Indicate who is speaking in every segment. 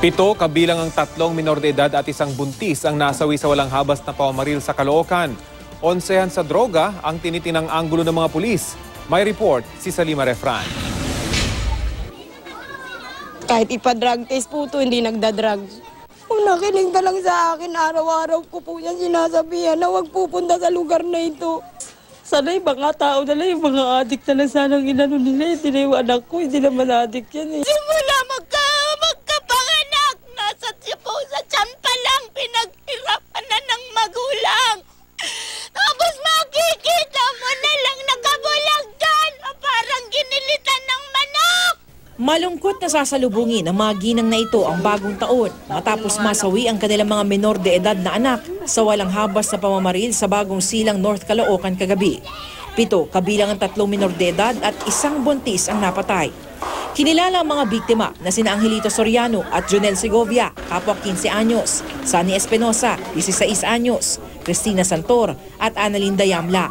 Speaker 1: 7 kabilang ang 3 minor de edad at 1 buntis ang nasawi sa walang habas na pamamaril sa Caloocan. 11 sa droga ang tinitinang anggulo ng mga pulis. May report si Salima Refran.
Speaker 2: Kahit ipa-drug test po ito, hindi nagda-drugs. Kung nakinig na lang sa akin, araw-araw ko po niya sinasabihan na huwag pupunta sa lugar na ito. Sana yung mga tao na lang, yung mga adik na lang sanang inano nila. Hindi na yung anak ko, hindi naman adik yan eh. Simula magkapanganak, nasa tiyan pa lang, pinaghirapan na ng magulang. Tapos makikita mo na lang nakabulag dyan, parang ginilitan ng manok.
Speaker 3: Malungkot na sasalubungin ng mga ginang na ito ang bagong taon matapos masawi ang kanilang mga menor de edad na anak sa walang habas na pamamaril sa bagong silang North Caloocan kagabi. 7 kabilang ang 3 menor de edad at 1 buntis ang napatay. Kinilala ang mga biktima na sina Angelito Soriano at Jonel Segovia, kapwa 15 anyos, Sunny Espinosa, 16 anyos, Cristina Santor at Analinda Yamla.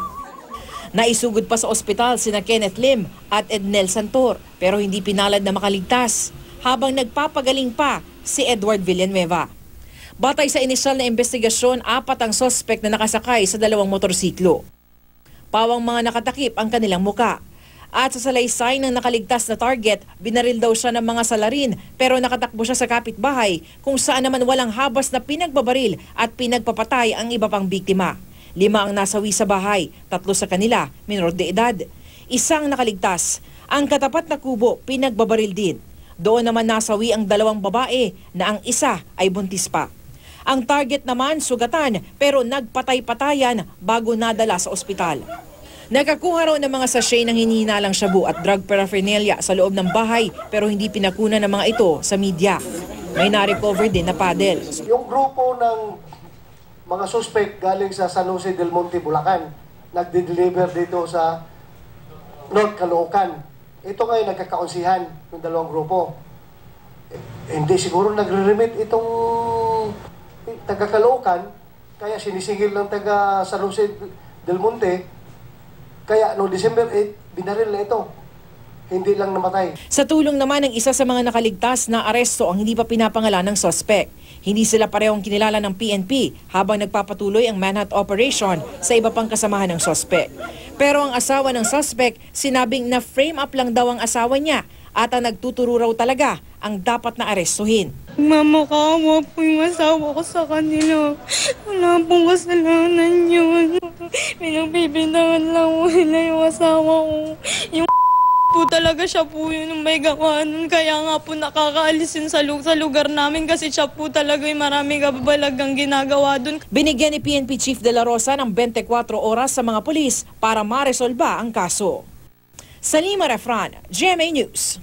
Speaker 3: Naisugod pa sa ospital sina Kenneth Lim at Ednel Santor pero hindi pinalad na makaligtas habang nagpapagaling pa si Edward Villanueva. Batay sa inisyal na investigasyon, 4 ang suspect na nakasakay sa 2 motorsiklo. Pawang mga nakatakip ang kanilang muka. At sa salaysay ng nakaligtas na target, binaril daw siya ng mga salarin pero nakatakbo siya sa kapitbahay kung saan naman walang habas na pinagbabaril at pinagpapatay ang iba pang biktima. 5 ang nasawi sa bahay, 3 sa kanila, minor de edad. 1 nakaligtas. Ang katapat na kubo, pinagbabaril din. Doon naman nasawi ang 2 babae na ang isa ay buntis pa. Ang target naman sugatan pero nagpatay-patayan bago nadala sa ospital. Nakakuha raw ng mga sachet ng hinihinalang shabu at drug paraphernalia sa loob ng bahay pero hindi pinakunan ng mga ito sa media. May na-recover din na paddle.
Speaker 4: Yung grupo ng mga suspect galing sa San Jose del Monte, Bulacan, nagde-deliver dito sa North Caloocan. Ito ngayon nagkakaunsihan ng 2 grupo. Hindi siguro nagre-remit itong taga Caloocan, kaya sinisingil ng taga San Jose del Monte. Kaya noong December 8, binaril na ito. Hindi lang namatay.
Speaker 3: Sa tulong naman ng isa sa mga nakaligtas na aresto ang hindi pa pinapangalan ng suspect. Hindi sila parehong kinilala ng PNP habang nagpapatuloy ang manhunt operation sa iba pang kasamahan ng suspect. Pero ang asawa ng suspect sinabing na frame up lang daw ang asawa niya at ang nagtuturo raw talaga ang dapat na arestuhin.
Speaker 2: Mamakawa po yung asawa ko sa kanila. Wala pong kasalanan yun. Pinagbibintangan lang po nila yung asawa ko. Yung po talaga siya po yun yung may gawa nun. Kaya nga po nakakaalis yun sa lugar namin kasi siya po talaga yung maraming kababalagang ginagawa dun.
Speaker 3: Binigyan ni PNP Chief De La Rosa ng 24 oras sa mga pulis para maresolba ang kaso. Salima Refran, GMA News.